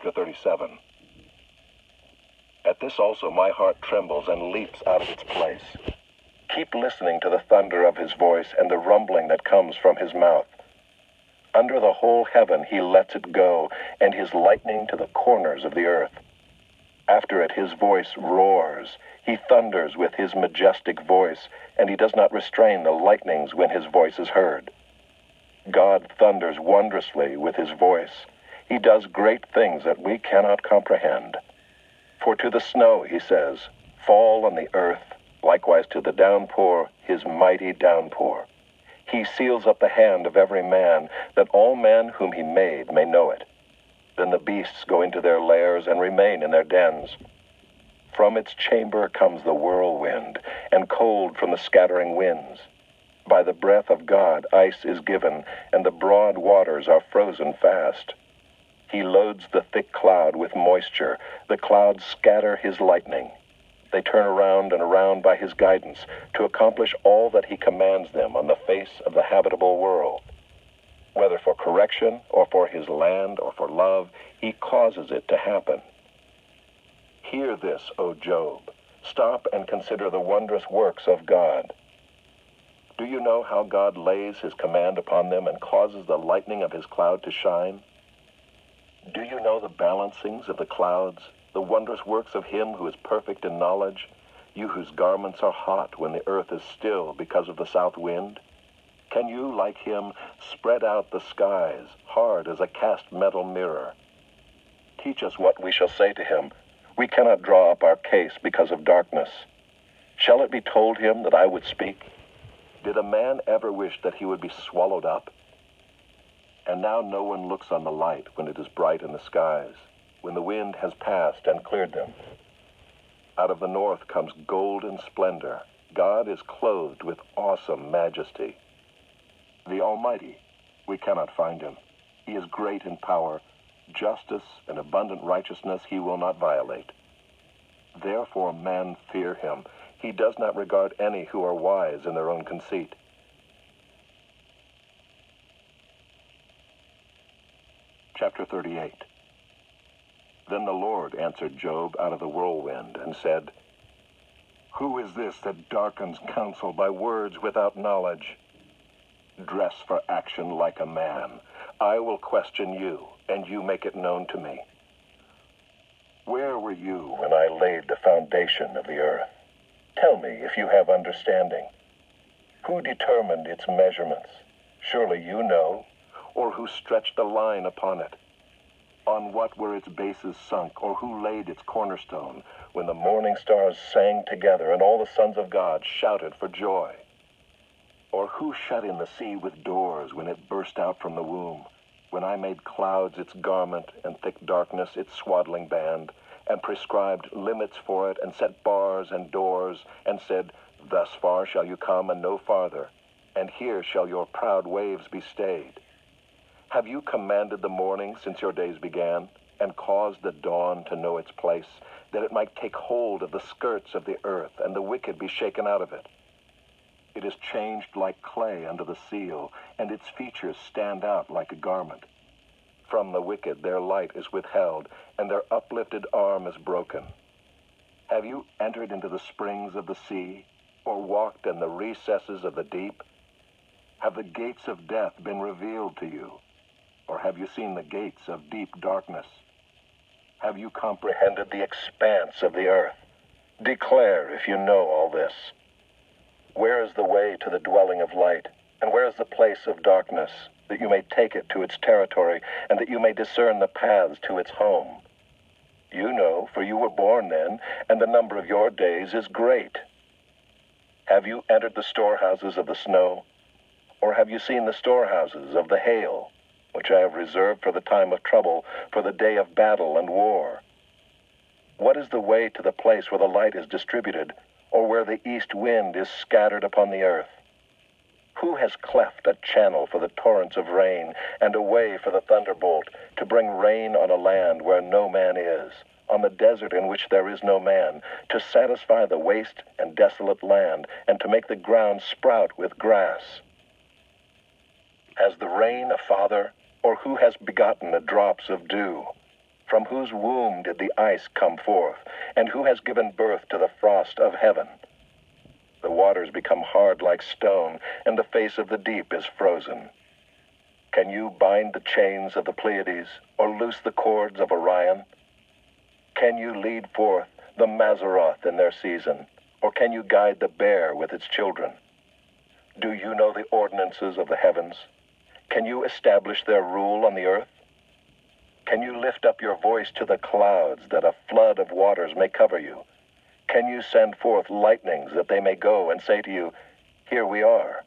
Chapter 37. At this also my heart trembles and leaps out of its place. Keep listening to the thunder of his voice and the rumbling that comes from his mouth. Under the whole heaven he lets it go, and his lightning to the corners of the earth. After it his voice roars. He thunders with his majestic voice, and he does not restrain the lightnings when his voice is heard. God thunders wondrously with his voice. He does great things that we cannot comprehend. For to the snow, he says, fall on the earth, likewise to the downpour, his mighty downpour. He seals up the hand of every man, that all men whom he made may know it. Then the beasts go into their lairs and remain in their dens. From its chamber comes the whirlwind, and cold from the scattering winds. By the breath of God ice is given, and the broad waters are frozen fast. He loads the thick cloud with moisture. The clouds scatter his lightning. They turn around and around by his guidance, to accomplish all that he commands them on the face of the habitable world. Whether for correction, or for his land, or for love, he causes it to happen. Hear this, O Job. Stop and consider the wondrous works of God. Do you know how God lays his command upon them and causes the lightning of his cloud to shine? Do you know the balancings of the clouds, the wondrous works of him who is perfect in knowledge, you whose garments are hot when the earth is still because of the south wind? Can you, like him, spread out the skies, hard as a cast metal mirror? Teach us what we shall say to him. We cannot draw up our case because of darkness. Shall it be told him that I would speak? Did a man ever wish that he would be swallowed up? And now no one looks on the light when it is bright in the skies, when the wind has passed and cleared them. Out of the north comes golden splendor. God is clothed with awesome majesty. The Almighty, we cannot find him. He is great in power. Justice and abundant righteousness he will not violate. Therefore men fear him. He does not regard any who are wise in their own conceit. Chapter 38. Then the Lord answered Job out of the whirlwind and said, Who is this that darkens counsel by words without knowledge? Dress for action like a man. I will question you, and you make it known to me. Where were you when I laid the foundation of the earth? Tell me if you have understanding. Who determined its measurements? Surely you know. Or who stretched the line upon it? On what were its bases sunk, or who laid its cornerstone, when the morning stars sang together and all the sons of God shouted for joy? Or who shut in the sea with doors when it burst out from the womb, when I made clouds its garment and thick darkness its swaddling band, and prescribed limits for it, and set bars and doors, and said, Thus far shall you come and no farther, and here shall your proud waves be stayed? Have you commanded the morning since your days began, and caused the dawn to know its place, that it might take hold of the skirts of the earth, and the wicked be shaken out of it? It is changed like clay under the seal, and its features stand out like a garment. From the wicked their light is withheld, and their uplifted arm is broken. Have you entered into the springs of the sea, or walked in the recesses of the deep? Have the gates of death been revealed to you? Or have you seen the gates of deep darkness? Have you comprehended the expanse of the earth? Declare if you know all this. Where is the way to the dwelling of light, and where is the place of darkness, that you may take it to its territory, and that you may discern the paths to its home? You know, for you were born then, and the number of your days is great. Have you entered the storehouses of the snow? Or have you seen the storehouses of the hail, which I have reserved for the time of trouble, for the day of battle and war? What is the way to the place where the light is distributed, or where the east wind is scattered upon the earth? Who has cleft a channel for the torrents of rain, and a way for the thunderbolt, to bring rain on a land where no man is, on the desert in which there is no man, to satisfy the waste and desolate land, and to make the ground sprout with grass? Has the rain a father, or who has begotten the drops of dew? From whose womb did the ice come forth, and who has given birth to the frost of heaven? The waters become hard like stone, and the face of the deep is frozen. Can you bind the chains of the Pleiades, or loose the cords of Orion? Can you lead forth the Mazzaroth in their season, or can you guide the bear with its children? Do you know the ordinances of the heavens? Can you establish their rule on the earth? Can you lift up your voice to the clouds, that a flood of waters may cover you? Can you send forth lightnings, that they may go and say to you, "Here we are"?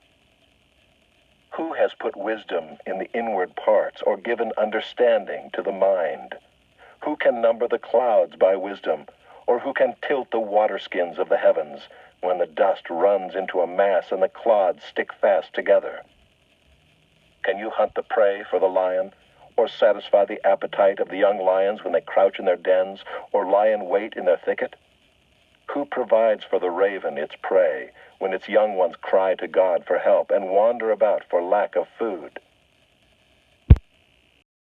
Who has put wisdom in the inward parts, or given understanding to the mind? Who can number the clouds by wisdom, or who can tilt the waterskins of the heavens, when the dust runs into a mass and the clods stick fast together? Can you hunt the prey for the lion, or satisfy the appetite of the young lions when they crouch in their dens, or lie in wait in their thicket? Who provides for the raven its prey, when its young ones cry to God for help and wander about for lack of food?